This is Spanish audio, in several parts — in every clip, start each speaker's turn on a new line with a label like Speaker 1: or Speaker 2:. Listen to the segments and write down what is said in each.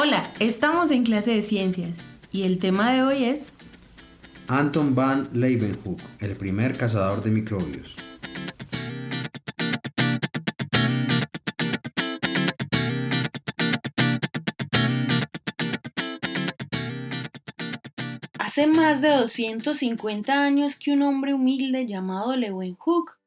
Speaker 1: Hola, estamos en clase de ciencias y el tema de hoy es
Speaker 2: Anton van Leeuwenhoek, el primer cazador de microbios.
Speaker 1: hace más de 250 años que un hombre humilde llamado Leeuwenhoek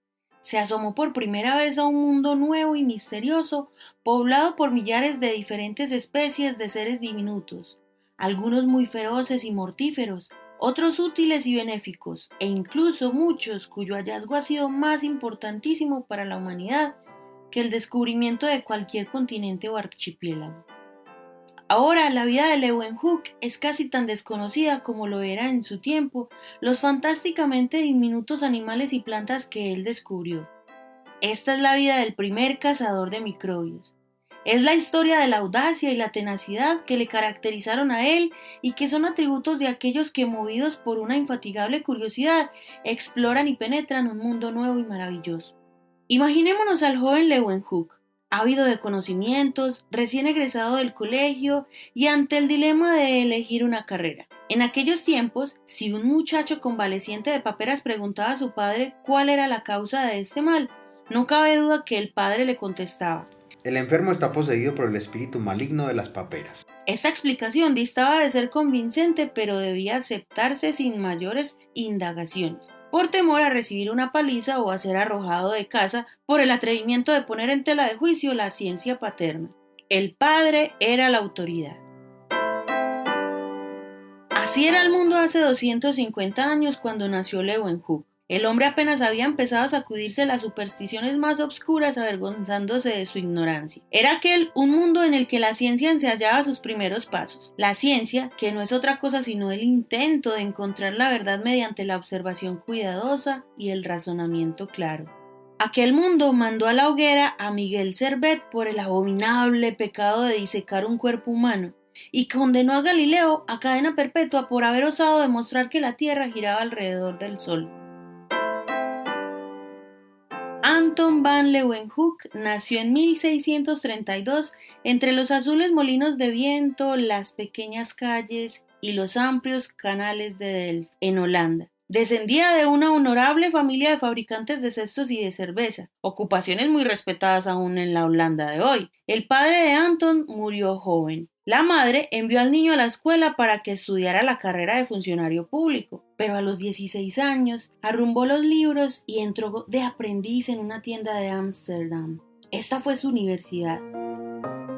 Speaker 1: se asomó por primera vez a un mundo nuevo y misterioso, poblado por millares de diferentes especies de seres diminutos, algunos muy feroces y mortíferos, otros útiles y benéficos, e incluso muchos cuyo hallazgo ha sido más importantísimo para la humanidad que el descubrimiento de cualquier continente o archipiélago. Ahora la vida de Leeuwenhoek es casi tan desconocida como lo era en su tiempo los fantásticamente diminutos animales y plantas que él descubrió. Esta es la vida del primer cazador de microbios. Es la historia de la audacia y la tenacidad que le caracterizaron a él y que son atributos de aquellos que, movidos por una infatigable curiosidad, exploran y penetran un mundo nuevo y maravilloso. Imaginémonos al joven Leeuwenhoek, ávido de conocimientos, recién egresado del colegio y ante el dilema de elegir una carrera. En aquellos tiempos, si un muchacho convaleciente de paperas preguntaba a su padre cuál era la causa de este mal, no cabe duda que el padre le contestaba:
Speaker 2: El enfermo está poseído por el espíritu maligno de las paperas.
Speaker 1: Esta explicación distaba de ser convincente, pero debía aceptarse sin mayores indagaciones, por temor a recibir una paliza o a ser arrojado de casa por el atrevimiento de poner en tela de juicio la ciencia paterna. El padre era la autoridad. Así era el mundo hace 250 años cuando nació Leeuwenhoek. El hombre apenas había empezado a sacudirse las supersticiones más obscuras, avergonzándose de su ignorancia. Era aquel un mundo en el que la ciencia ensayaba sus primeros pasos. La ciencia, que no es otra cosa sino el intento de encontrar la verdad mediante la observación cuidadosa y el razonamiento claro. Aquel mundo mandó a la hoguera a Miguel Servet por el abominable pecado de disecar un cuerpo humano, y condenó a Galileo a cadena perpetua por haber osado demostrar que la Tierra giraba alrededor del Sol. Anton van Leeuwenhoek nació en 1632 entre los azules molinos de viento, las pequeñas calles y los amplios canales de Delft, en Holanda. Descendía de una honorable familia de fabricantes de cestos y de cerveza, ocupaciones muy respetadas aún en la Holanda de hoy. El padre de Anton murió joven. La madre envió al niño a la escuela para que estudiara la carrera de funcionario público, pero a los 16 años arrumbó los libros y entró de aprendiz en una tienda de Ámsterdam. Esta fue su universidad.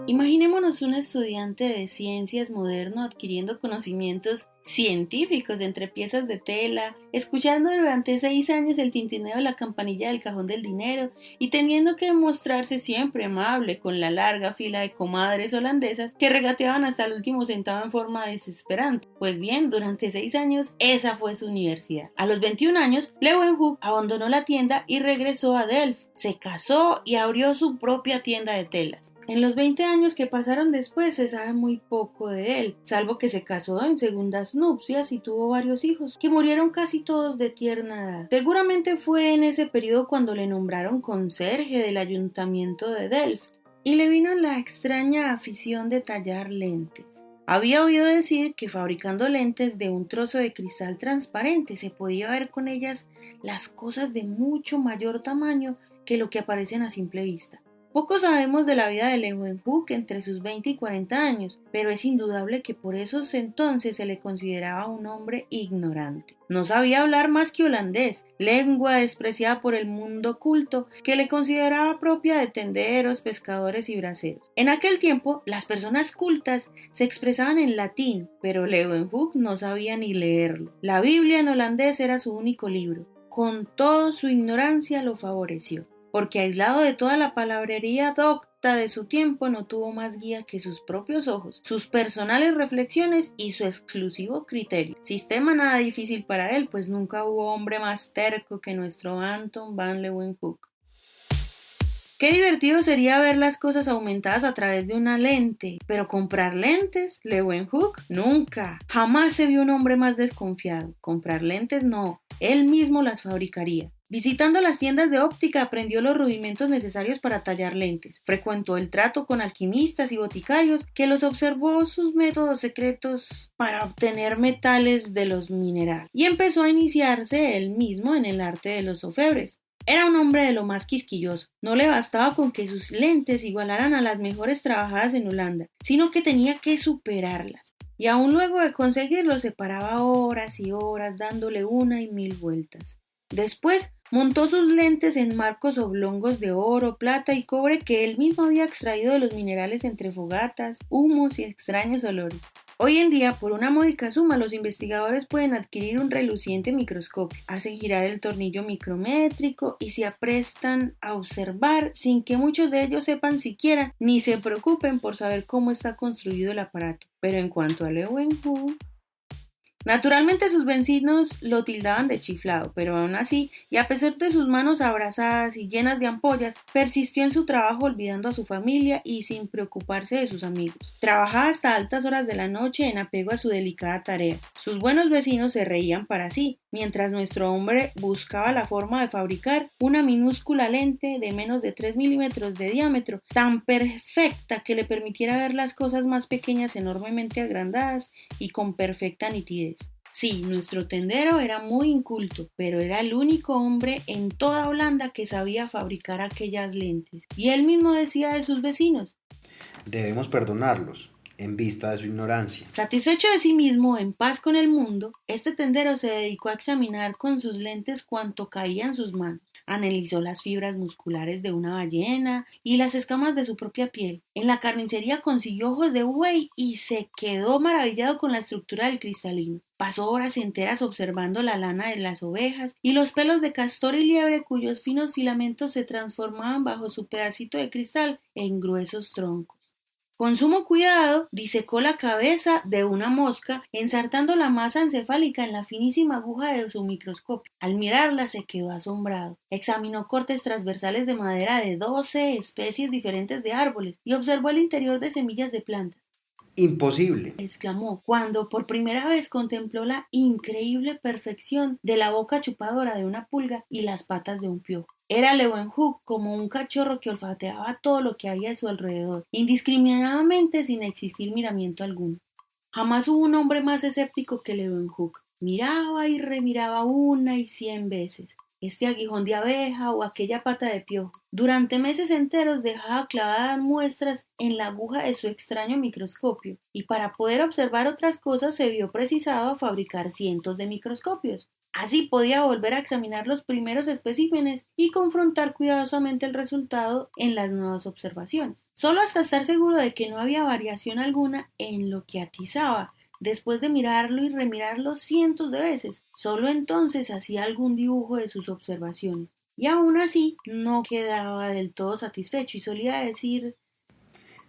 Speaker 1: Imaginémonos un estudiante de ciencias moderno adquiriendo conocimientos científicos entre piezas de tela, escuchando durante 6 años el tintineo de la campanilla del cajón del dinero y teniendo que mostrarse siempre amable con la larga fila de comadres holandesas que regateaban hasta el último centavo en forma desesperante. Pues bien, durante 6 años esa fue su universidad. A los 21 años, Leeuwenhoek abandonó la tienda y regresó a Delft. Se casó y abrió su propia tienda de telas. En los 20 años que pasaron después se sabe muy poco de él, salvo que se casó en segundas nupcias y tuvo varios hijos, que murieron casi todos de tierna edad. Seguramente fue en ese periodo cuando le nombraron conserje del ayuntamiento de Delft y le vino la extraña afición de tallar lentes. Había oído decir que fabricando lentes de un trozo de cristal transparente se podía ver con ellas las cosas de mucho mayor tamaño que lo que aparecen a simple vista. Poco sabemos de la vida de Leeuwenhoek entre sus 20 y 40 años, pero es indudable que por esos entonces se le consideraba un hombre ignorante. No sabía hablar más que holandés, lengua despreciada por el mundo culto que le consideraba propia de tenderos, pescadores y braceros. En aquel tiempo, las personas cultas se expresaban en latín, pero Leeuwenhoek no sabía ni leerlo. La Biblia en holandés era su único libro. Con todo, su ignorancia lo favoreció, porque aislado de toda la palabrería docta de su tiempo no tuvo más guía que sus propios ojos, sus personales reflexiones y su exclusivo criterio. Sistema nada difícil para él, pues nunca hubo hombre más terco que nuestro Anton van Leeuwenhoek. Qué divertido sería ver las cosas aumentadas a través de una lente, pero comprar lentes, Leeuwenhoek, nunca. Jamás se vio un hombre más desconfiado. Comprar lentes no, él mismo las fabricaría. Visitando las tiendas de óptica aprendió los rudimentos necesarios para tallar lentes. Frecuentó el trato con alquimistas y boticarios que los observó sus métodos secretos para obtener metales de los minerales. Y empezó a iniciarse él mismo en el arte de los orfebres. Era un hombre de lo más quisquilloso. No le bastaba con que sus lentes igualaran a las mejores trabajadas en Holanda, sino que tenía que superarlas. Y aún luego de conseguirlo se paraba horas y horas dándole una y mil vueltas. Después montó sus lentes en marcos oblongos de oro, plata y cobre que él mismo había extraído de los minerales entre fogatas, humos y extraños olores. Hoy en día, por una módica suma, los investigadores pueden adquirir un reluciente microscopio, hacen girar el tornillo micrométrico y se aprestan a observar sin que muchos de ellos sepan siquiera ni se preocupen por saber cómo está construido el aparato. Pero en cuanto a Leeuwenhoek, naturalmente sus vecinos lo tildaban de chiflado, pero aún así, y a pesar de sus manos abrasadas y llenas de ampollas, persistió en su trabajo olvidando a su familia y sin preocuparse de sus amigos. Trabajaba hasta altas horas de la noche en apego a su delicada tarea. Sus buenos vecinos se reían para sí, mientras nuestro hombre buscaba la forma de fabricar una minúscula lente de menos de 3 milímetros de diámetro, tan perfecta que le permitiera ver las cosas más pequeñas enormemente agrandadas y con perfecta nitidez. Sí, nuestro tendero era muy inculto, pero era el único hombre en toda Holanda que sabía fabricar aquellas lentes. Y él mismo decía de sus vecinos:
Speaker 2: Debemos perdonarlos, en vista de su ignorancia.
Speaker 1: Satisfecho de sí mismo, en paz con el mundo, este tendero se dedicó a examinar con sus lentes cuanto caía en sus manos. Analizó las fibras musculares de una ballena y las escamas de su propia piel. En la carnicería consiguió ojos de buey y se quedó maravillado con la estructura del cristalino. Pasó horas enteras observando la lana de las ovejas y los pelos de castor y liebre cuyos finos filamentos se transformaban bajo su pedacito de cristal en gruesos troncos. Con sumo cuidado, disecó la cabeza de una mosca, ensartando la masa encefálica en la finísima aguja de su microscopio. Al mirarla se quedó asombrado. Examinó cortes transversales de madera de 12 especies diferentes de árboles y observó el interior de semillas de plantas.
Speaker 2: Imposible.
Speaker 1: Exclamó cuando por primera vez contempló la increíble perfección de la boca chupadora de una pulga y las patas de un piojo. Era Leeuwenhoek como un cachorro que olfateaba todo lo que había a su alrededor, indiscriminadamente sin existir miramiento alguno. Jamás hubo un hombre más escéptico que Leeuwenhoek. Miraba y remiraba una y 100 veces este aguijón de abeja o aquella pata de piojo. Durante meses enteros dejaba clavadas muestras en la aguja de su extraño microscopio, y para poder observar otras cosas se vio precisado a fabricar cientos de microscopios. Así podía volver a examinar los primeros especímenes y confrontar cuidadosamente el resultado en las nuevas observaciones, solo hasta estar seguro de que no había variación alguna en lo que atizaba. Después de mirarlo y remirarlo cientos de veces, solo entonces hacía algún dibujo de sus observaciones. Y aún así no quedaba del todo satisfecho y solía decir: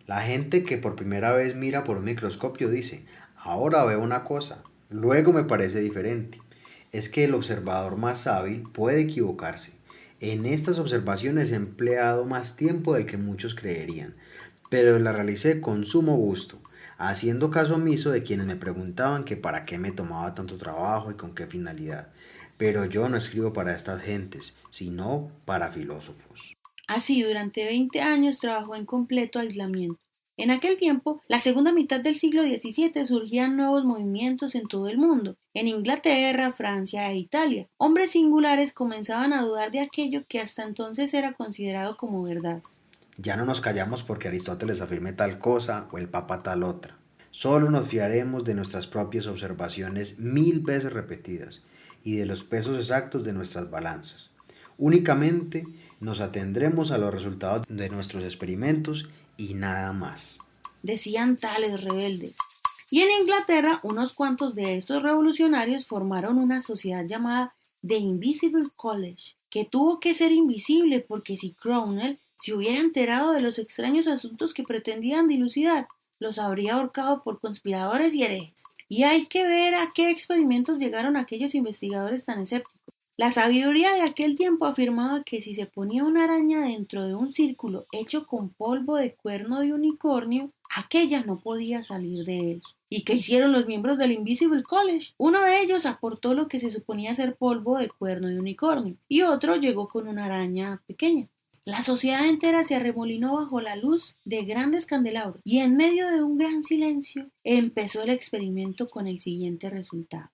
Speaker 2: La gente que por primera vez mira por un microscopio dice, ahora veo una cosa, luego me parece diferente. Es que el observador más hábil puede equivocarse. En estas observaciones he empleado más tiempo del que muchos creerían, pero las realicé con sumo gusto, haciendo caso omiso de quienes me preguntaban que para qué me tomaba tanto trabajo y con qué finalidad. Pero yo no escribo para estas gentes, sino para filósofos.
Speaker 1: Así, durante 20 años trabajó en completo aislamiento. En aquel tiempo, la segunda mitad del siglo XVII, surgían nuevos movimientos en todo el mundo. En Inglaterra, Francia e Italia, hombres singulares comenzaban a dudar de aquello que hasta entonces era considerado como verdad.
Speaker 2: Ya no nos callamos porque Aristóteles afirme tal cosa o el Papa tal otra. Solo nos fiaremos de nuestras propias observaciones 1000 veces repetidas y de los pesos exactos de nuestras balanzas. Únicamente nos atendremos a los resultados de nuestros experimentos y nada más.
Speaker 1: Decían tales rebeldes. Y en Inglaterra, unos cuantos de estos revolucionarios formaron una sociedad llamada The Invisible College, que tuvo que ser invisible porque si Cromwell se hubiera enterado de los extraños asuntos que pretendían dilucidar, los habría ahorcado por conspiradores y herejes. Y hay que ver a qué experimentos llegaron aquellos investigadores tan escépticos. La sabiduría de aquel tiempo afirmaba que si se ponía una araña dentro de un círculo hecho con polvo de cuerno de unicornio, aquella no podía salir de él. ¿Y qué hicieron los miembros del Invisible College? Uno de ellos aportó lo que se suponía ser polvo de cuerno de unicornio y otro llegó con una araña pequeña. La sociedad entera se arremolinó bajo la luz de grandes candelabros y en medio de un gran silencio empezó el experimento con el siguiente resultado.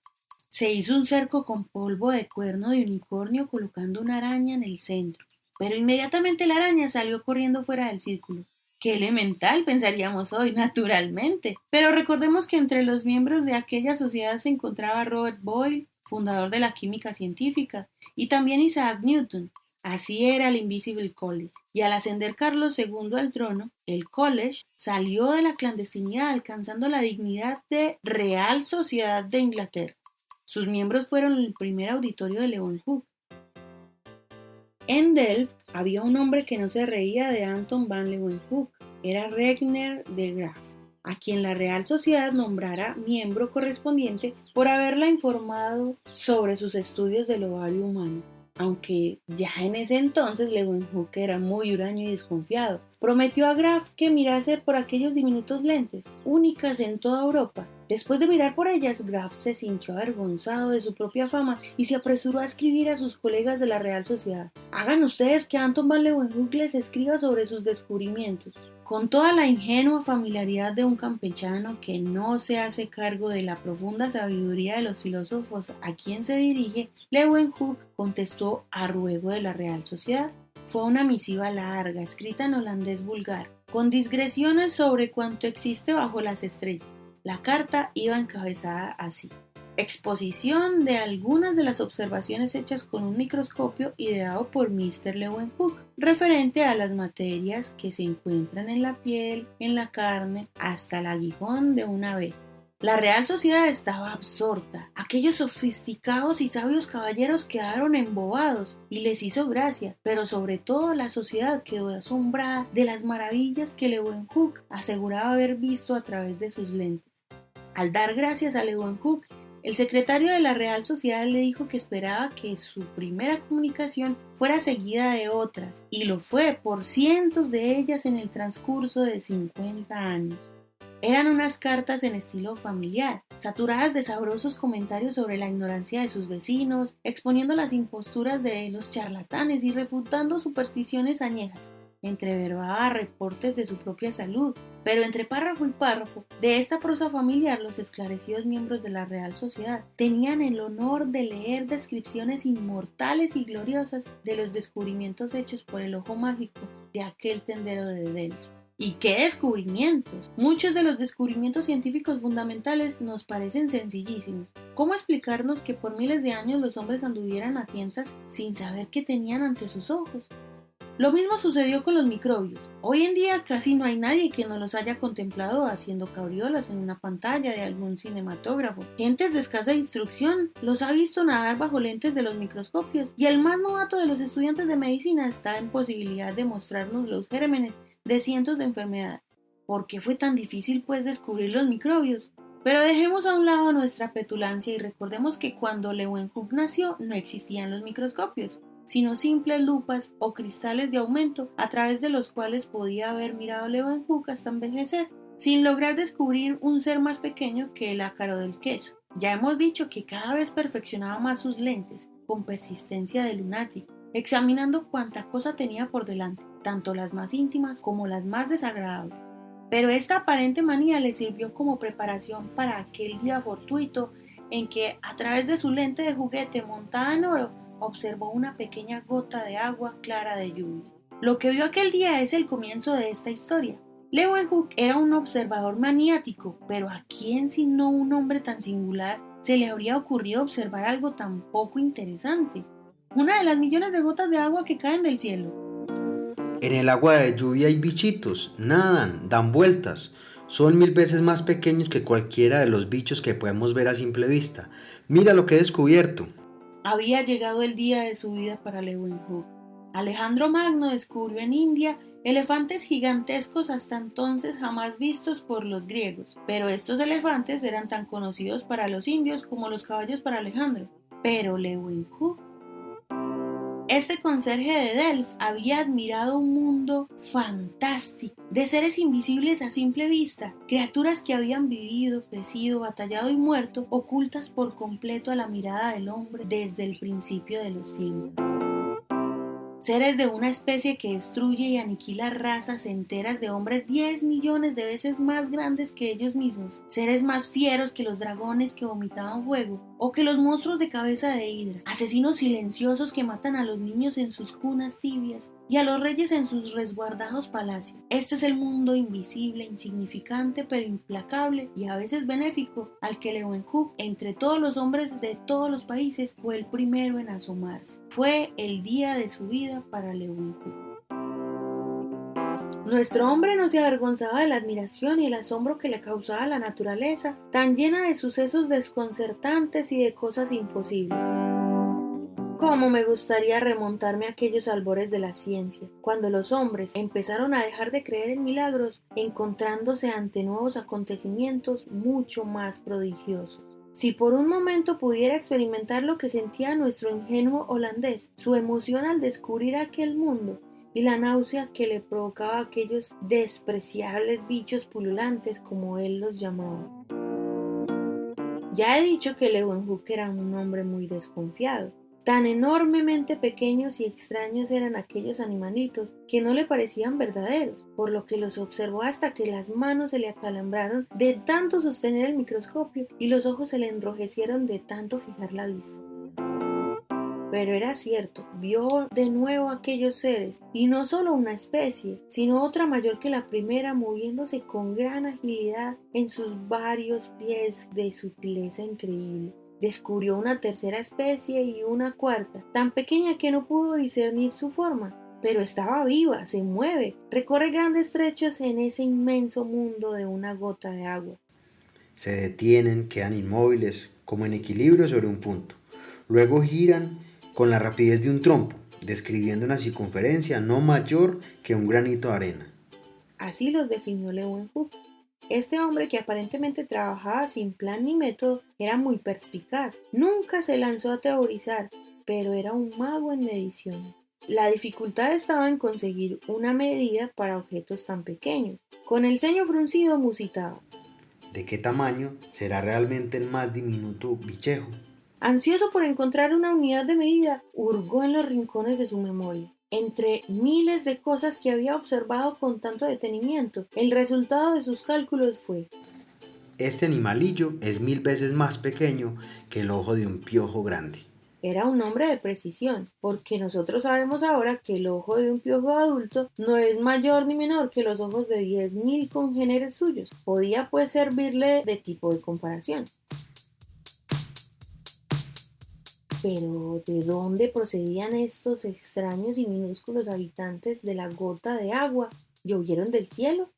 Speaker 1: Se hizo un cerco con polvo de cuerno de unicornio colocando una araña en el centro, pero inmediatamente la araña salió corriendo fuera del círculo. Qué elemental, pensaríamos hoy, naturalmente. Pero recordemos que entre los miembros de aquella sociedad se encontraba Robert Boyle, fundador de la química científica, y también Isaac Newton. Así era el Invisible College. Y al ascender Carlos II al trono, el college salió de la clandestinidad alcanzando la dignidad de Real Sociedad de Inglaterra. Sus miembros fueron el primer auditorio de Leeuwenhoek. En Delft había un hombre que no se reía de Anton van Leeuwenhoek, era Regner de Graaf, a quien la Real Sociedad nombrara miembro correspondiente por haberla informado sobre sus estudios del ovario humano. Aunque ya en ese entonces Leeuwenhoek era muy huraño y desconfiado, prometió a Graaf que mirase por aquellos diminutos lentes, únicas en toda Europa. Después de mirar por ellas, Graaf se sintió avergonzado de su propia fama y se apresuró a escribir a sus colegas de la Real Sociedad. Hagan ustedes que Anton van Leeuwenhoek les escriba sobre sus descubrimientos. Con toda la ingenua familiaridad de un campechano que no se hace cargo de la profunda sabiduría de los filósofos a quien se dirige, Leeuwenhoek contestó a ruego de la Real Sociedad. Fue una misiva larga, escrita en holandés vulgar, con digresiones sobre cuanto existe bajo las estrellas. La carta iba encabezada así: exposición de algunas de las observaciones hechas con un microscopio ideado por Mr. Leeuwenhoek, referente a las materias que se encuentran en la piel, en la carne, hasta el aguijón de una abeja. La Real Sociedad estaba absorta. Aquellos sofisticados y sabios caballeros quedaron embobados y les hizo gracia, pero sobre todo la sociedad quedó asombrada de las maravillas que Leeuwenhoek aseguraba haber visto a través de sus lentes. Al dar gracias a Leeuwenhoek, el secretario de la Real Sociedad le dijo que esperaba que su primera comunicación fuera seguida de otras, y lo fue por cientos de ellas en el transcurso de 50 años. Eran unas cartas en estilo familiar, saturadas de sabrosos comentarios sobre la ignorancia de sus vecinos, exponiendo las imposturas de los charlatanes y refutando supersticiones añejas. Entreverbaba reportes de su propia salud, pero entre párrafo y párrafo de esta prosa familiar los esclarecidos miembros de la Real Sociedad tenían el honor de leer descripciones inmortales y gloriosas de los descubrimientos hechos por el ojo mágico de aquel tendero de Delft. ¿Y qué descubrimientos? Muchos de los descubrimientos científicos fundamentales nos parecen sencillísimos. ¿Cómo explicarnos que por miles de años los hombres anduvieran a tientas sin saber qué tenían ante sus ojos? Lo mismo sucedió con los microbios. Hoy en día casi no hay nadie que no los haya contemplado haciendo cabriolas en una pantalla de algún cinematógrafo. Gentes de escasa instrucción los ha visto nadar bajo lentes de los microscopios, y el más novato de los estudiantes de medicina está en posibilidad de mostrarnos los gérmenes de cientos de enfermedades. ¿Por qué fue tan difícil, pues, descubrir los microbios? Pero dejemos a un lado nuestra petulancia y recordemos que cuando Leeuwenhoek nació no existían los microscopios, sino simples lupas o cristales de aumento a través de los cuales podía haber mirado Leeuwenhoek hasta envejecer, sin lograr descubrir un ser más pequeño que el ácaro del queso. Ya hemos dicho que cada vez perfeccionaba más sus lentes, con persistencia de lunático, examinando cuánta cosa tenía por delante, tanto las más íntimas como las más desagradables. Pero esta aparente manía le sirvió como preparación para aquel día fortuito en que, a través de su lente de juguete montada en oro, observó una pequeña gota de agua clara de lluvia. Lo que vio aquel día es el comienzo de esta historia. Leeuwenhoek era un observador maniático, pero ¿a quién sino un hombre tan singular se le habría ocurrido observar algo tan poco interesante? Una de las millones de gotas de agua que caen del cielo.
Speaker 2: En el agua de lluvia hay bichitos, nadan, dan vueltas. Son 1000 veces más pequeños que cualquiera de los bichos que podemos ver a simple vista. Mira lo que he descubierto.
Speaker 1: Había llegado el día de su vida para Leeuwenhoek. Alejandro Magno descubrió en India elefantes gigantescos hasta entonces jamás vistos por los griegos, pero estos elefantes eran tan conocidos para los indios como los caballos para Alejandro. Pero Leeuwenhoek Este conserje de Delft había admirado un mundo fantástico, de seres invisibles a simple vista, criaturas que habían vivido, crecido, batallado y muerto, ocultas por completo a la mirada del hombre desde el principio de los siglos. Seres de una especie que destruye y aniquila razas enteras de hombres 10 millones de veces más grandes que ellos mismos. Seres más fieros que los dragones que vomitaban fuego o que los monstruos de cabeza de hidra. Asesinos silenciosos que matan a los niños en sus cunas tibias y a los reyes en sus resguardados palacios. Este es el mundo invisible, insignificante pero implacable y a veces benéfico al que Leeuwenhoek, entre todos los hombres de todos los países, fue el primero en asomarse. Fue el día de su vida para Leeuwenhoek. Nuestro hombre no se avergonzaba de la admiración y el asombro que le causaba la naturaleza, tan llena de sucesos desconcertantes y de cosas imposibles. Cómo me gustaría remontarme a aquellos albores de la ciencia, cuando los hombres empezaron a dejar de creer en milagros, encontrándose ante nuevos acontecimientos mucho más prodigiosos. Si por un momento pudiera experimentar lo que sentía nuestro ingenuo holandés, su emoción al descubrir aquel mundo y la náusea que le provocaba aquellos despreciables bichos pululantes como él los llamaba. Ya he dicho que Leeuwenhoek era un hombre muy desconfiado. Tan enormemente pequeños y extraños eran aquellos animalitos que no le parecían verdaderos, por lo que los observó hasta que las manos se le acalambraron de tanto sostener el microscopio y los ojos se le enrojecieron de tanto fijar la vista. Pero era cierto, vio de nuevo aquellos seres, y no solo una especie, sino otra mayor que la primera, moviéndose con gran agilidad en sus varios pies de sutileza increíble. Descubrió una tercera especie y una cuarta, tan pequeña que no pudo discernir su forma, pero estaba viva, se mueve, recorre grandes trechos en ese inmenso mundo de una gota de agua.
Speaker 2: Se detienen, quedan inmóviles, como en equilibrio sobre un punto. Luego giran con la rapidez de un trompo, describiendo una circunferencia no mayor que un granito de arena.
Speaker 1: Así los definió Leeuwenhoek. Este hombre, que aparentemente trabajaba sin plan ni método, era muy perspicaz. Nunca se lanzó a teorizar, pero era un mago en medición. La dificultad estaba en conseguir una medida para objetos tan pequeños. Con el ceño fruncido musitaba.
Speaker 2: ¿De qué tamaño será realmente el más diminuto bichejo?
Speaker 1: Ansioso por encontrar una unidad de medida, hurgó en los rincones de su memoria. Entre miles de cosas que había observado con tanto detenimiento, el resultado de sus cálculos fue:
Speaker 2: este animalillo es 1000 veces más pequeño que el ojo de un piojo grande.
Speaker 1: Era un hombre de precisión, porque nosotros sabemos ahora que el ojo de un piojo adulto no es mayor ni menor que los ojos de 10.000 congéneres suyos. Podía pues servirle de tipo de comparación. Pero ¿de dónde procedían estos extraños y minúsculos habitantes de la gota de agua? ¿Llovieron del cielo?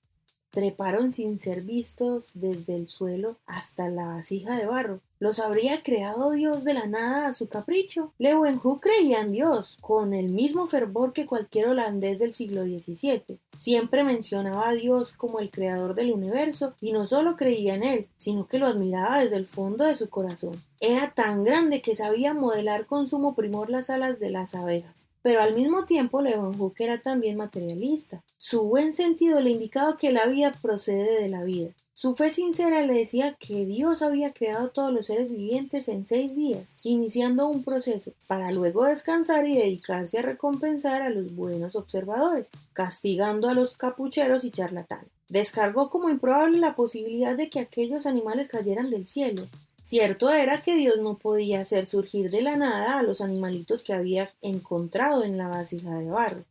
Speaker 1: ¿Treparon sin ser vistos desde el suelo hasta la vasija de barro? ¿Los habría creado Dios de la nada a su capricho? Leeuwenhoek creía en Dios, con el mismo fervor que cualquier holandés del siglo XVII. Siempre mencionaba a Dios como el creador del universo, y no solo creía en él, sino que lo admiraba desde el fondo de su corazón. Era tan grande que sabía modelar con sumo primor las alas de las abejas. Pero al mismo tiempo Leeuwenhoek era también materialista. Su buen sentido le indicaba que la vida procede de la vida. Su fe sincera le decía que Dios había creado todos los seres vivientes en 6 días, iniciando un proceso para luego descansar y dedicarse a recompensar a los buenos observadores, castigando a los capucheros y charlatanes. Descargó como improbable la posibilidad de que aquellos animales cayeran del cielo. Cierto era que Dios no podía hacer surgir de la nada a los animalitos que había encontrado en la vasija de barro.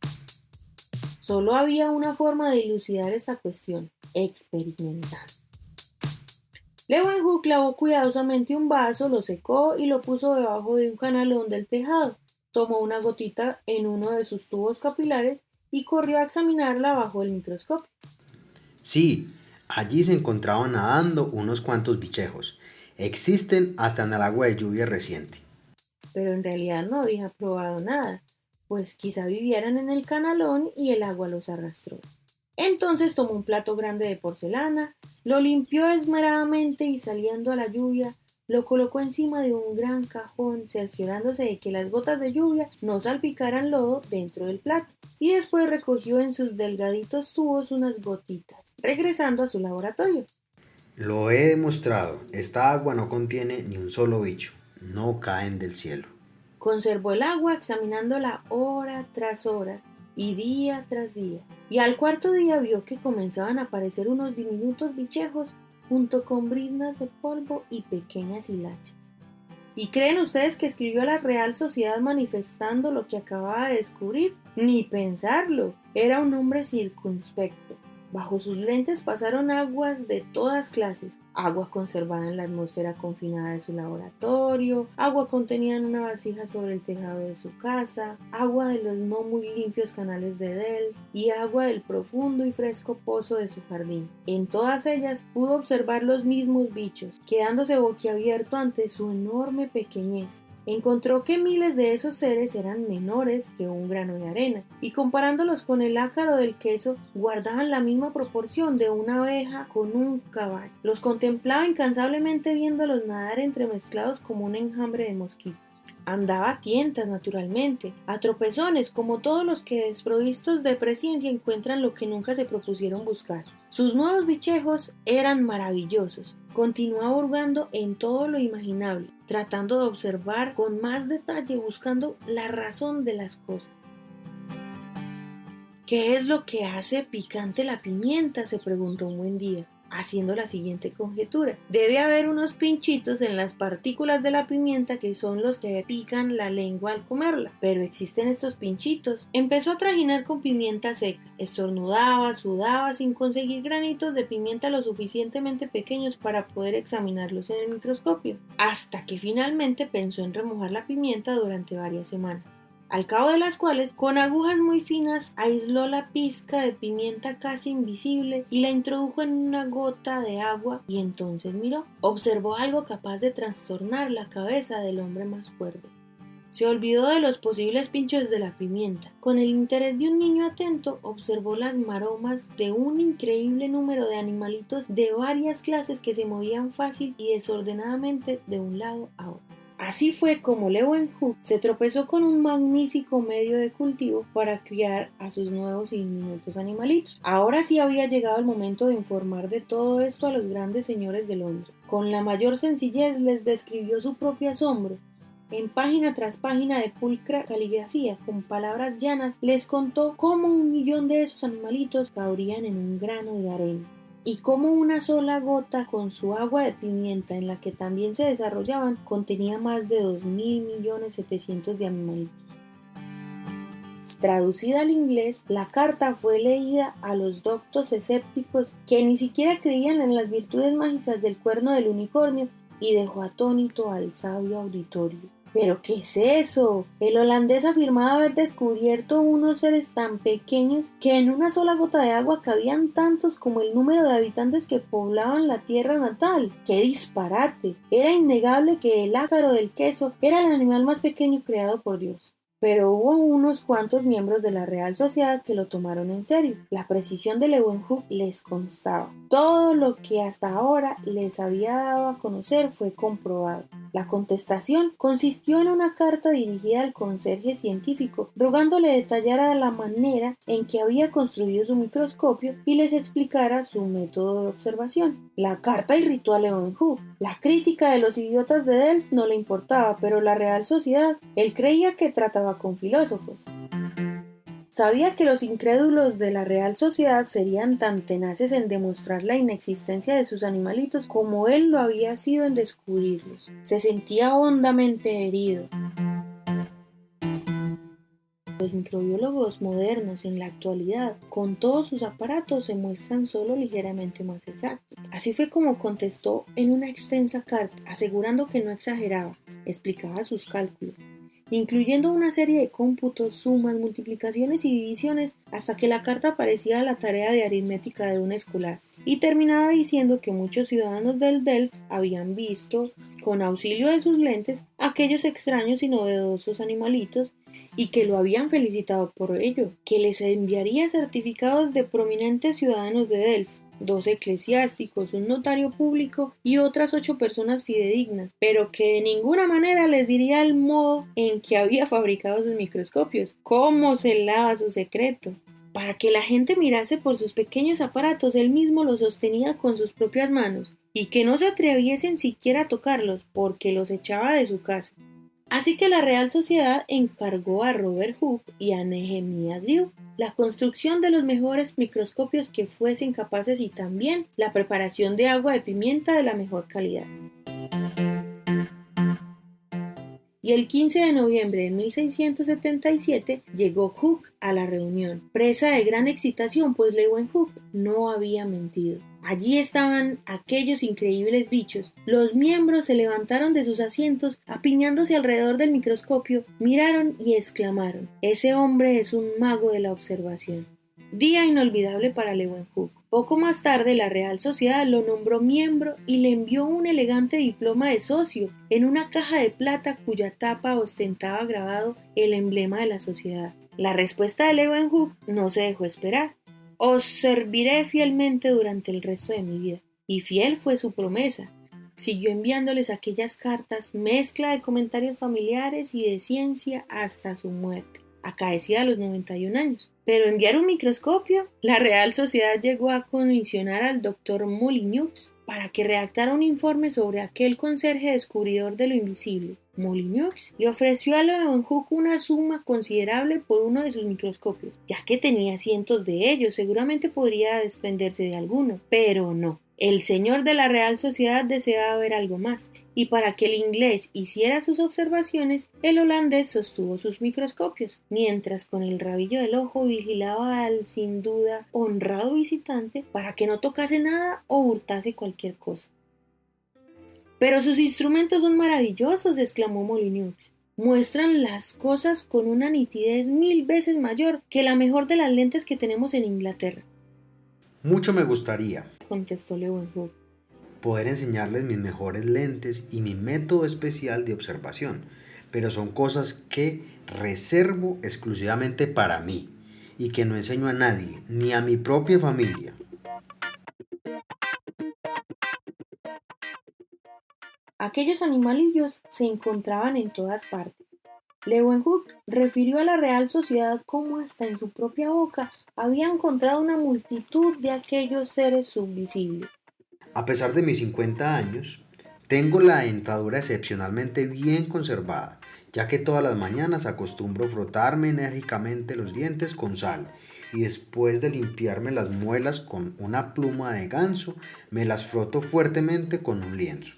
Speaker 1: Solo había una forma de dilucidar esta cuestión: experimentar. Leeuwenhoek lavó cuidadosamente un vaso, lo secó y lo puso debajo de un canalón del tejado. Tomó una gotita en uno de sus tubos capilares y corrió a examinarla bajo el microscopio.
Speaker 2: Sí, allí se encontraban nadando unos cuantos bichejos. Existen hasta en el agua de lluvia reciente.
Speaker 1: Pero en realidad no había probado nada, pues quizá vivieran en el canalón y el agua los arrastró. Entonces tomó un plato grande de porcelana, lo limpió esmeradamente y, saliendo a la lluvia, lo colocó encima de un gran cajón, cerciorándose de que las gotas de lluvia no salpicaran lodo dentro del plato, y después recogió en sus delgaditos tubos unas gotitas, regresando a su laboratorio.
Speaker 2: Lo he demostrado, esta agua no contiene ni un solo bicho, no caen del cielo.
Speaker 1: Conservó el agua examinándola hora tras hora y día tras día, y al cuarto día vio que comenzaban a aparecer unos diminutos bichejos junto con briznas de polvo y pequeñas hilachas. ¿Y creen ustedes que escribió a la Real Sociedad manifestando lo que acababa de descubrir? Ni pensarlo. Era un hombre circunspecto. Bajo sus lentes pasaron aguas de todas clases. Agua conservada en la atmósfera confinada de su laboratorio, agua contenida en una vasija sobre el tejado de su casa, agua de los no muy limpios canales de Delft y agua del profundo y fresco pozo de su jardín. En todas ellas pudo observar los mismos bichos, quedándose boquiabierto ante su enorme pequeñez. Encontró que miles de esos seres eran menores que un grano de arena, y comparándolos con el ácaro del queso, guardaban la misma proporción de una abeja con un caballo. Los contemplaba incansablemente viéndolos nadar entremezclados como un enjambre de mosquitos. Andaba a tientas, naturalmente, a tropezones, como todos los que desprovistos de presciencia encuentran lo que nunca se propusieron buscar. Sus nuevos bichejos eran maravillosos. Continuaba hurgando en todo lo imaginable, tratando de observar con más detalle, buscando la razón de las cosas. ¿Qué es lo que hace picante la pimienta?, se preguntó un buen día, haciendo la siguiente conjetura. Debe haber unos pinchitos en las partículas de la pimienta que son los que pican la lengua al comerla, pero existen estos pinchitos. Empezó a trajinar con pimienta seca, estornudaba, sudaba sin conseguir granitos de pimienta lo suficientemente pequeños para poder examinarlos en el microscopio, hasta que finalmente pensó en remojar la pimienta durante varias semanas, al cabo de las cuales, con agujas muy finas, aisló la pizca de pimienta casi invisible y la introdujo en una gota de agua y entonces miró. Observó algo capaz de trastornar la cabeza del hombre más cuerdo. Se olvidó de los posibles pinchos de la pimienta. Con el interés de un niño atento, observó las maromas de un increíble número de animalitos de varias clases que se movían fácil y desordenadamente de un lado a otro. Así fue como Leeuwenhoek se tropezó con un magnífico medio de cultivo para criar a sus nuevos y diminutos animalitos. Ahora sí había llegado el momento de informar de todo esto a los grandes señores de Londres. Con la mayor sencillez les describió su propio asombro. En página tras página de pulcra caligrafía, con palabras llanas, les contó cómo 1.000.000 de esos animalitos cabrían en un grano de arena, y cómo una sola gota con su agua de pimienta en la que también se desarrollaban contenía más de 2.000.700.000 de animalitos. Traducida al inglés, la carta fue leída a los doctos escépticos que ni siquiera creían en las virtudes mágicas del cuerno del unicornio y dejó atónito al sabio auditorio. ¿Pero qué es eso? El holandés afirmaba haber descubierto unos seres tan pequeños que en una sola gota de agua cabían tantos como el número de habitantes que poblaban la tierra natal. ¡Qué disparate! Era innegable que el ácaro del queso era el animal más pequeño creado por Dios. Pero hubo unos cuantos miembros de la Real Sociedad que lo tomaron en serio. La precisión de Leeuwenhoek les constaba. Todo lo que hasta ahora les había dado a conocer fue comprobado. La contestación consistió en una carta dirigida al conserje científico, rogándole detallara la manera en que había construido su microscopio y les explicara su método de observación. La carta irritó a Leeuwenhoek. La crítica de los idiotas de Delft no le importaba, pero la Real Sociedad, él creía que trataba con filósofos. Sabía que los incrédulos de la Real Sociedad serían tan tenaces en demostrar la inexistencia de sus animalitos como él lo había sido en descubrirlos. Se sentía hondamente herido. Los microbiólogos modernos en la actualidad, con todos sus aparatos, se muestran solo ligeramente más exactos. Así fue como contestó en una extensa carta, asegurando que no exageraba, explicaba sus cálculos, incluyendo una serie de cómputos, sumas, multiplicaciones y divisiones, hasta que la carta parecía la tarea de aritmética de un escolar, y terminaba diciendo que muchos ciudadanos del Delft habían visto, con auxilio de sus lentes, aquellos extraños y novedosos animalitos, y que lo habían felicitado por ello, que les enviaría certificados de prominentes ciudadanos de Delft. 2 eclesiásticos, un notario público y otras 8 personas fidedignas, pero que de ninguna manera les diría el modo en que había fabricado sus microscopios, cómo celaba su secreto. Para que la gente mirase por sus pequeños aparatos, él mismo los sostenía con sus propias manos, y que no se atreviesen siquiera a tocarlos, porque los echaba de su casa. Así que la Real Sociedad encargó a Robert Hooke y a Nehemiah Drew la construcción de los mejores microscopios que fuesen capaces y también la preparación de agua de pimienta de la mejor calidad. Y el 15 de noviembre de 1677 llegó Hooke a la reunión, presa de gran excitación, pues Leeuwenhoek no había mentido. Allí estaban aquellos increíbles bichos. Los miembros se levantaron de sus asientos, apiñándose alrededor del microscopio, miraron y exclamaron: «Ese hombre es un mago de la observación». Día inolvidable para Leeuwenhoek. Poco más tarde la Real Sociedad lo nombró miembro y le envió un elegante diploma de socio en una caja de plata cuya tapa ostentaba grabado el emblema de la sociedad. La respuesta de Leeuwenhoek no se dejó esperar. «Os serviré fielmente durante el resto de mi vida». Y fiel fue su promesa. Siguió enviándoles aquellas cartas, mezcla de comentarios familiares y de ciencia hasta su muerte, acaecida a los 91 años. Pero enviar un microscopio, la Real Sociedad llegó a comisionar al doctor Molyneux para que redactara un informe sobre aquel conserje descubridor de lo invisible. Molyneux le ofreció a Leeuwenhoek una suma considerable por uno de sus microscopios, ya que tenía cientos de ellos, seguramente podría desprenderse de alguno, pero no. El señor de la Real Sociedad deseaba ver algo más, y para que el inglés hiciera sus observaciones, el holandés sostuvo sus microscopios, mientras con el rabillo del ojo vigilaba al, sin duda, honrado visitante para que no tocase nada o hurtase cualquier cosa. «Pero sus instrumentos son maravillosos», exclamó Molyneux. «Muestran las cosas con una nitidez 1000 veces mayor que la mejor de las lentes que tenemos en Inglaterra».
Speaker 2: Mucho me gustaría,
Speaker 1: contestó Leeuwenhoek,
Speaker 2: poder enseñarles mis mejores lentes y mi método especial de observación, pero son cosas que reservo exclusivamente para mí y que no enseño a nadie, ni a mi propia familia.
Speaker 1: Aquellos animalillos se encontraban en todas partes. Leeuwenhoek refirió a la Real Sociedad cómo hasta en su propia boca había encontrado una multitud de aquellos seres subvisibles.
Speaker 2: A pesar de mis 50 años, tengo la dentadura excepcionalmente bien conservada, ya que todas las mañanas acostumbro frotarme enérgicamente los dientes con sal y después de limpiarme las muelas con una pluma de ganso, me las froto fuertemente con un lienzo.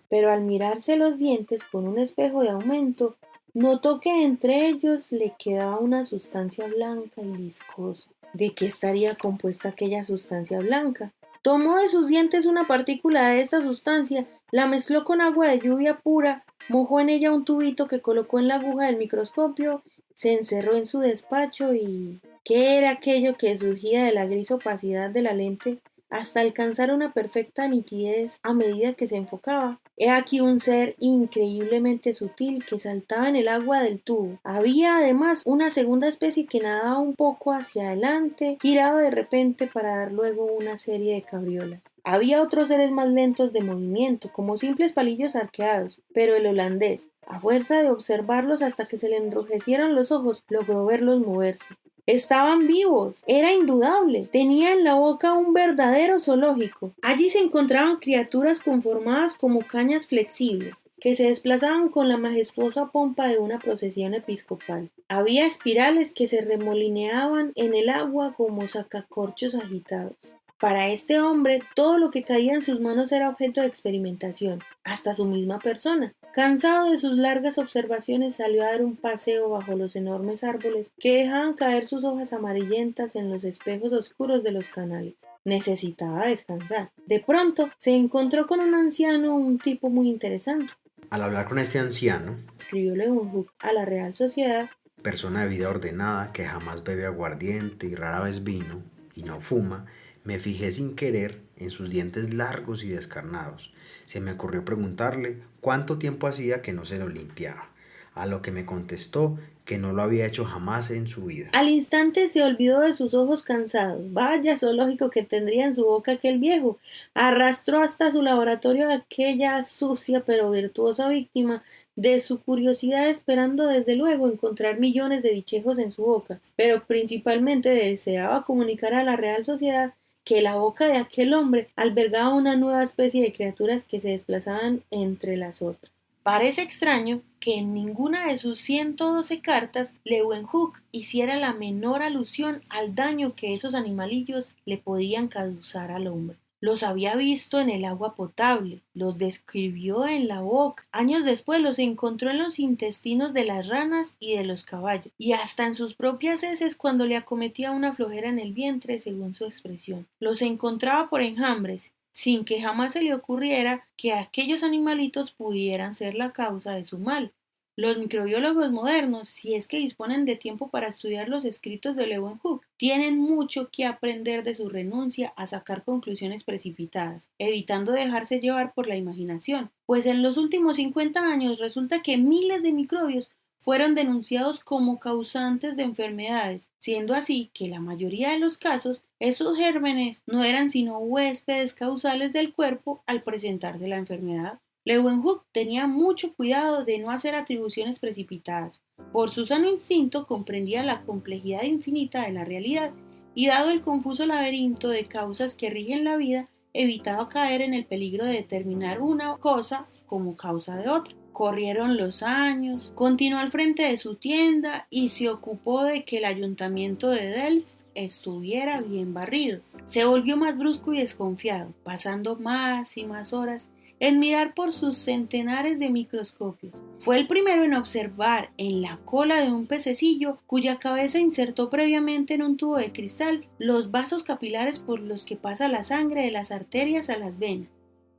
Speaker 1: Pero al mirarse los dientes con un espejo de aumento, notó que entre ellos le quedaba una sustancia blanca y viscosa. ¿De qué estaría compuesta aquella sustancia blanca? Tomó de sus dientes una partícula de esta sustancia, la mezcló con agua de lluvia pura, mojó en ella un tubito que colocó en la aguja del microscopio, se encerró en su despacho y... ¿qué era aquello que surgía de la gris opacidad de la lente hasta alcanzar una perfecta nitidez a medida que se enfocaba? He aquí un ser increíblemente sutil que saltaba en el agua del tubo. Había además una segunda especie que nadaba un poco hacia adelante, giraba de repente para dar luego una serie de cabriolas. Había otros seres más lentos de movimiento, como simples palillos arqueados, pero el holandés, a fuerza de observarlos hasta que se le enrojecieron los ojos, logró verlos moverse. Estaban vivos, era indudable. Tenía en la boca un verdadero zoológico. Allí se encontraban criaturas conformadas como cañas flexibles, que se desplazaban con la majestuosa pompa de una procesión episcopal. Había espirales que se remolineaban en el agua como sacacorchos agitados. Para este hombre, todo lo que caía en sus manos era objeto de experimentación, hasta su misma persona. Cansado de sus largas observaciones, salió a dar un paseo bajo los enormes árboles que dejaban caer sus hojas amarillentas en los espejos oscuros de los canales. Necesitaba descansar. De pronto, se encontró con un anciano, un tipo muy interesante.
Speaker 2: Al hablar con este anciano,
Speaker 1: escribió Leeuwenhoek a la Real Sociedad,
Speaker 2: persona de vida ordenada que jamás bebe aguardiente y rara vez vino y no fuma, me fijé sin querer en sus dientes largos y descarnados. Se me ocurrió preguntarle cuánto tiempo hacía que no se los limpiaba. a lo que me contestó que no lo había hecho jamás en su vida.
Speaker 1: Al instante se olvidó de sus ojos cansados. Vaya zoológico que tendría en su boca aquel viejo. Arrastró hasta su laboratorio a aquella sucia pero virtuosa víctima de su curiosidad, esperando desde luego encontrar millones de bichejos en su boca, pero principalmente deseaba comunicar a la Real Sociedad que la boca de aquel hombre albergaba una nueva especie de criaturas que se desplazaban entre las otras. Parece extraño que en ninguna de sus 112 cartas Leeuwenhoek hiciera la menor alusión al daño que esos animalillos le podían causar al hombre. Los había visto en el agua potable, los describió en la boca, años después los encontró en los intestinos de las ranas y de los caballos, y hasta en sus propias heces cuando le acometía una flojera en el vientre, según su expresión. Los encontraba por enjambres, sin que jamás se le ocurriera que aquellos animalitos pudieran ser la causa de su mal. Los microbiólogos modernos, si es que disponen de tiempo para estudiar los escritos de Leeuwenhoek, tienen mucho que aprender de su renuncia a sacar conclusiones precipitadas, evitando dejarse llevar por la imaginación, pues en los últimos 50 años resulta que miles de microbios fueron denunciados como causantes de enfermedades, siendo así que la mayoría de los casos esos gérmenes no eran sino huéspedes causales del cuerpo al presentarse la enfermedad. Leeuwenhoek tenía mucho cuidado de no hacer atribuciones precipitadas. Por su sano instinto comprendía la complejidad infinita de la realidad y, dado el confuso laberinto de causas que rigen la vida, evitaba caer en el peligro de determinar una cosa como causa de otra. Corrieron los años, continuó al frente de su tienda y se ocupó de que el ayuntamiento de Delft estuviera bien barrido. Se volvió más brusco y desconfiado, pasando más y más horas en mirar por sus centenares de microscopios. Fue el primero en observar en la cola de un pececillo, cuya cabeza insertó previamente en un tubo de cristal, los vasos capilares por los que pasa la sangre de las arterias a las venas,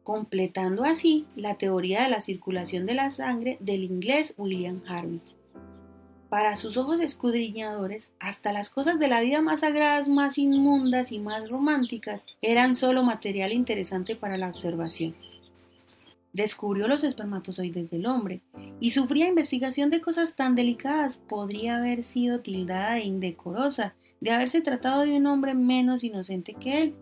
Speaker 1: completando así la teoría de la circulación de la sangre del inglés William Harvey. Para sus ojos escudriñadores, hasta las cosas de la vida más sagradas, más inmundas y más románticas eran solo material interesante para la observación. Descubrió los espermatozoides del hombre y su fría investigación de cosas tan delicadas podría haber sido tildada de indecorosa de haberse tratado de un hombre menos inocente que él.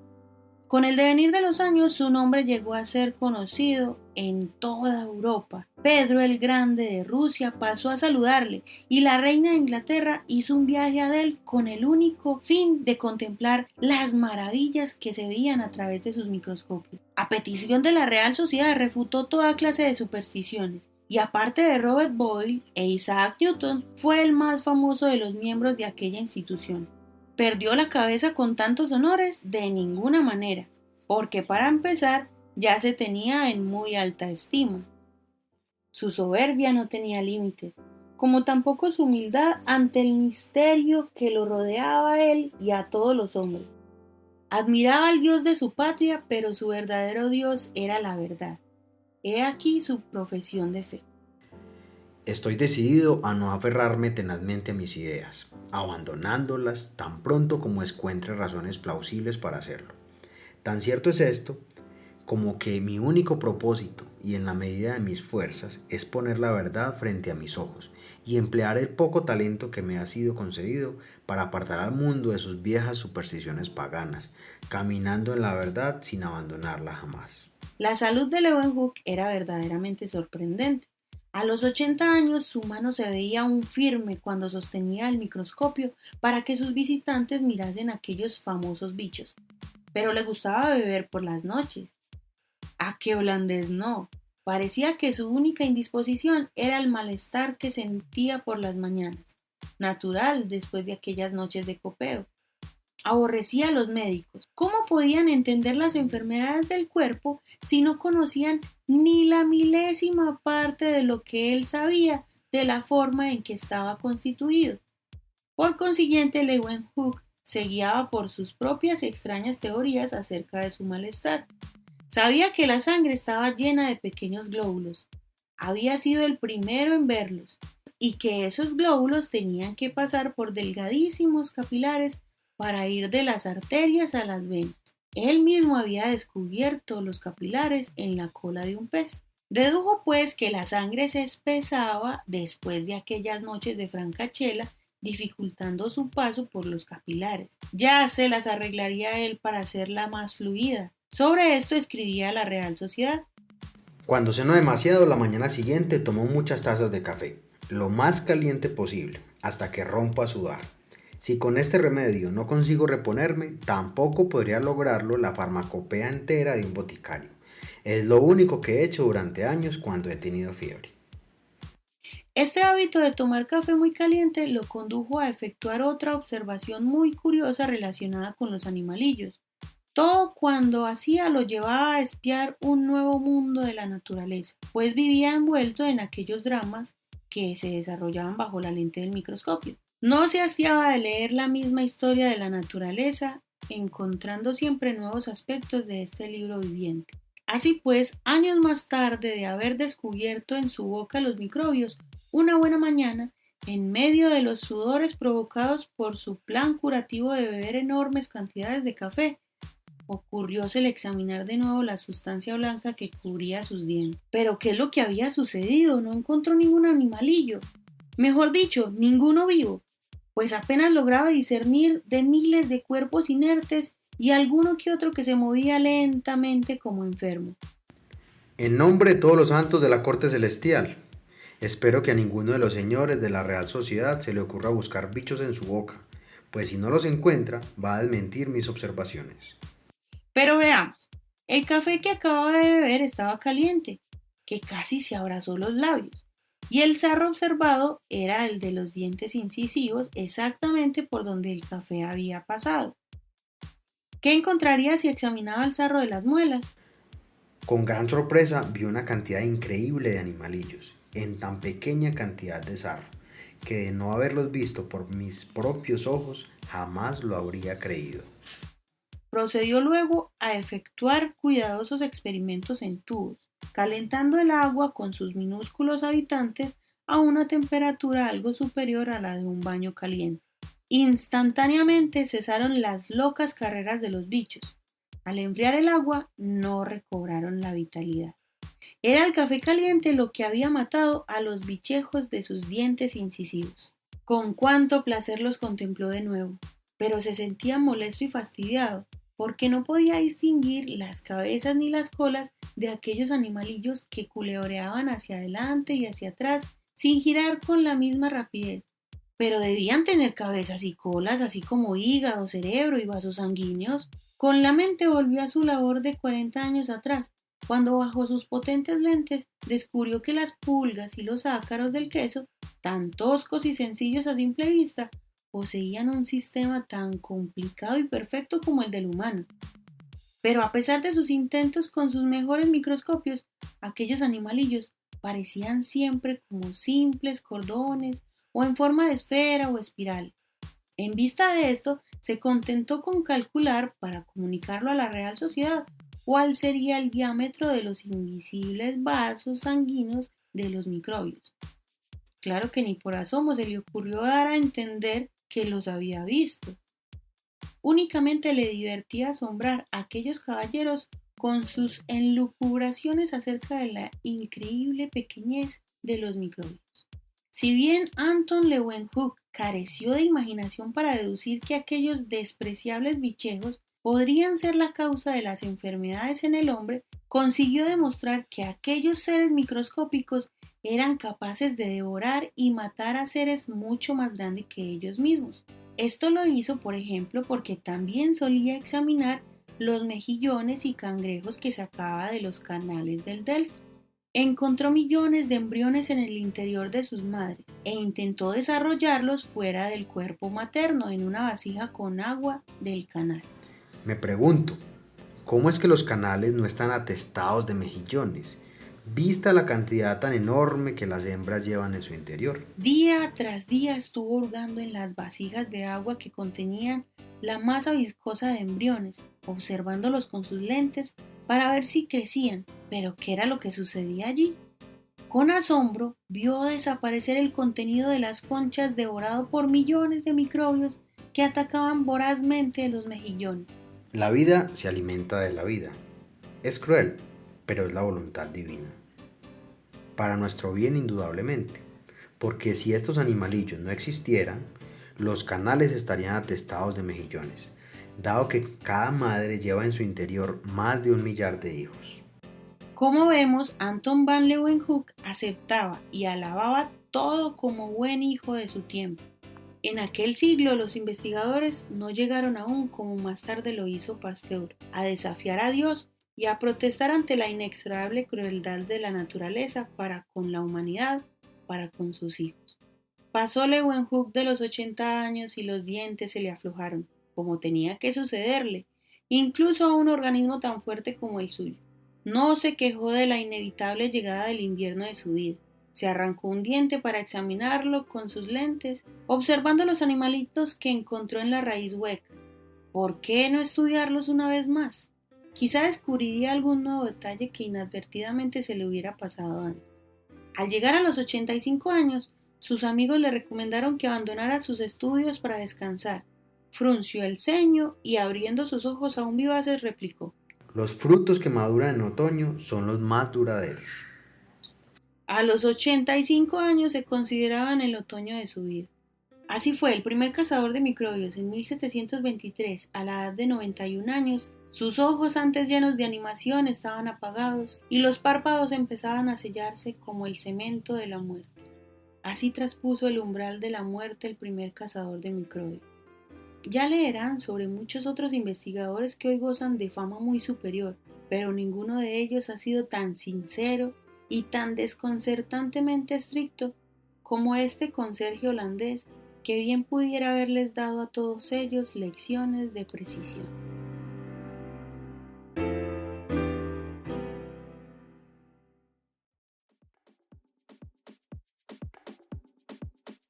Speaker 1: Con el devenir de los años, su nombre llegó a ser conocido en toda Europa. Pedro el Grande de Rusia pasó a saludarle y la reina de Inglaterra hizo un viaje a Delft con el único fin de contemplar las maravillas que se veían a través de sus microscopios. A petición de la Real Sociedad refutó toda clase de supersticiones. Y aparte de Robert Boyle e Isaac Newton, fue el más famoso de los miembros de aquella institución. ¿Perdió la cabeza con tantos honores? De ninguna manera, porque para empezar ya se tenía en muy alta estima. Su soberbia no tenía límites, como tampoco su humildad ante el misterio que lo rodeaba a él y a todos los hombres. Admiraba al Dios de su patria, pero su verdadero Dios era la verdad. He aquí su profesión de fe.
Speaker 2: Estoy decidido a no aferrarme tenazmente a mis ideas, abandonándolas tan pronto como encuentre razones plausibles para hacerlo. Tan cierto es esto, como que mi único propósito, y en la medida de mis fuerzas, es poner la verdad frente a mis ojos y emplear el poco talento que me ha sido concedido para apartar al mundo de sus viejas supersticiones paganas, caminando en la verdad sin abandonarla jamás.
Speaker 1: La salud de Leeuwenhoek era verdaderamente sorprendente. A los 80 años su mano se veía aún firme cuando sostenía el microscopio para que sus visitantes mirasen aquellos famosos bichos. Pero le gustaba beber por las noches. ¿A qué holandés no? Parecía que su única indisposición era el malestar que sentía por las mañanas, natural después de aquellas noches de copeo. Aborrecía a los médicos. ¿Cómo podían entender las enfermedades del cuerpo si no conocían ni la milésima parte de lo que él sabía de la forma en que estaba constituido? Por consiguiente, Leeuwenhoek se guiaba por sus propias extrañas teorías acerca de su malestar. Sabía que la sangre estaba llena de pequeños glóbulos. Había sido el primero en verlos, y que esos glóbulos tenían que pasar por delgadísimos capilares para ir de las arterias a las venas. Él mismo había descubierto los capilares en la cola de un pez. Dedujo pues que la sangre se espesaba después de aquellas noches de francachela, dificultando su paso por los capilares. Ya se las arreglaría él para hacerla más fluida. Sobre esto escribía la Real Sociedad.
Speaker 2: Cuando cenó demasiado, la mañana siguiente tomó muchas tazas de café, lo más caliente posible, hasta que rompa a sudar. Si con este remedio no consigo reponerme, tampoco podría lograrlo la farmacopea entera de un boticario. Es lo único que he hecho durante años cuando he tenido fiebre.
Speaker 1: Este hábito de tomar café muy caliente lo condujo a efectuar otra observación muy curiosa relacionada con los animalillos. Todo cuando hacía lo llevaba a espiar un nuevo mundo de la naturaleza, pues vivía envuelto en aquellos dramas que se desarrollaban bajo la lente del microscopio. No se hastiaba de leer la misma historia de la naturaleza, encontrando siempre nuevos aspectos de este libro viviente. Así pues, años más tarde de haber descubierto en su boca los microbios, una buena mañana, en medio de los sudores provocados por su plan curativo de beber enormes cantidades de café, ocurriósele examinar de nuevo la sustancia blanca que cubría sus dientes. Pero ¿qué es lo que había sucedido? No encontró ningún animalillo. Mejor dicho, ninguno vivo, pues apenas lograba discernir de miles de cuerpos inertes y alguno que otro que se movía lentamente como enfermo.
Speaker 2: En nombre de todos los santos de la corte celestial, espero que a ninguno de los señores de la Real Sociedad se le ocurra buscar bichos en su boca, pues si no los encuentra, va a desmentir mis observaciones.
Speaker 1: Pero veamos, el café que acababa de beber estaba caliente, que casi se abrazó los labios, y el sarro observado era el de los dientes incisivos exactamente por donde el café había pasado. ¿Qué encontraría si examinaba el sarro de las muelas?
Speaker 2: Con gran sorpresa vi una cantidad increíble de animalillos en tan pequeña cantidad de sarro, que de no haberlos visto por mis propios ojos jamás lo habría creído.
Speaker 1: Procedió luego a efectuar cuidadosos experimentos en tubos, calentando el agua con sus minúsculos habitantes a una temperatura algo superior a la de un baño caliente. Instantáneamente cesaron las locas carreras de los bichos. Al enfriar el agua, no recobraron la vitalidad. Era el café caliente lo que había matado a los bichejos de sus dientes incisivos. Con cuánto placer los contempló de nuevo, pero se sentía molesto y fastidiado, porque no podía distinguir las cabezas ni las colas de aquellos animalillos que culebreaban hacia adelante y hacia atrás sin girar con la misma rapidez. Pero debían tener cabezas y colas, así como hígado, cerebro y vasos sanguíneos. Con la mente volvió a su labor de 40 años atrás, cuando bajo sus potentes lentes descubrió que las pulgas y los ácaros del queso, tan toscos y sencillos a simple vista, poseían un sistema tan complicado y perfecto como el del humano. Pero a pesar de sus intentos con sus mejores microscopios, aquellos animalillos parecían siempre como simples cordones o en forma de esfera o espiral. En vista de esto, se contentó con calcular para comunicarlo a la Real Sociedad cuál sería el diámetro de los invisibles vasos sanguíneos de los microbios. Claro que ni por asomo se le ocurrió dar a entender que los había visto. Únicamente le divertía asombrar a aquellos caballeros con sus enlucubraciones acerca de la increíble pequeñez de los microbios. Si bien Anton Leeuwenhoek careció de imaginación para deducir que aquellos despreciables bichejos podrían ser la causa de las enfermedades en el hombre, consiguió demostrar que aquellos seres microscópicos eran capaces de devorar y matar a seres mucho más grandes que ellos mismos. Esto lo hizo, por ejemplo, porque también solía examinar los mejillones y cangrejos que sacaba de los canales del Delft. Encontró millones de embriones en el interior de sus madres e intentó desarrollarlos fuera del cuerpo materno en una vasija con agua del canal.
Speaker 2: Me pregunto, ¿cómo es que los canales no están atestados de mejillones, vista la cantidad tan enorme que las hembras llevan en su interior?
Speaker 1: Día tras día estuvo hurgando en las vasijas de agua que contenían la masa viscosa de embriones, observándolos con sus lentes para ver si crecían, pero ¿qué era lo que sucedía allí? Con asombro vio desaparecer el contenido de las conchas devorado por millones de microbios que atacaban vorazmente los mejillones.
Speaker 2: La vida se alimenta de la vida. Es cruel, pero es la voluntad divina. para nuestro bien indudablemente, porque si estos animalillos no existieran, los canales estarían atestados de mejillones, dado que cada madre lleva en su interior más de 1 millar de hijos.
Speaker 1: Como vemos, Anton van Leeuwenhoek aceptaba y alababa todo como buen hijo de su tiempo. En aquel siglo los investigadores no llegaron aún, como más tarde lo hizo Pasteur, a desafiar a Dios y a protestar ante la inexorable crueldad de la naturaleza para con la humanidad, para con sus hijos. Pasó Leeuwenhoek de los 80 años y los dientes se le aflojaron, como tenía que sucederle, incluso a un organismo tan fuerte como el suyo. No se quejó de la inevitable llegada del invierno de su vida. Se arrancó un diente para examinarlo con sus lentes, observando los animalitos que encontró en la raíz hueca. ¿Por qué no estudiarlos una vez más? Quizá descubriría algún nuevo detalle que inadvertidamente se le hubiera pasado antes. Al llegar a los 85 años, sus amigos le recomendaron que abandonara sus estudios para descansar. Frunció el ceño y, abriendo sus ojos aún vivaces, replicó:
Speaker 2: Los frutos que maduran en otoño son los más duraderos.
Speaker 1: A los 85 años se consideraba en el otoño de su vida. Así fue, el primer cazador de microbios en 1723, a la edad de 91 años, sus ojos antes llenos de animación estaban apagados y los párpados empezaban a sellarse como el cemento de la muerte. Así traspuso el umbral de la muerte el primer cazador de microbios. Ya leerán sobre muchos otros investigadores que hoy gozan de fama muy superior, pero ninguno de ellos ha sido tan sincero y tan desconcertantemente estricto como este conserje holandés, que bien pudiera haberles dado a todos ellos lecciones de precisión.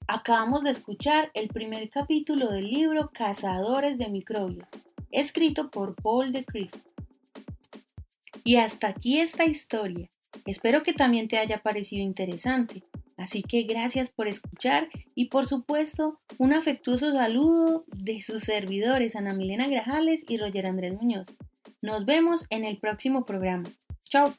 Speaker 1: Acabamos de escuchar el primer capítulo del libro Cazadores de microbios, escrito por Paul de Crieff. Y hasta aquí esta historia. Espero que también te haya parecido interesante. Así que gracias por escuchar y, por supuesto, un afectuoso saludo de sus servidores Ana Milena Grajales y Roger Andrés Muñoz. Nos vemos en el próximo programa. Chao.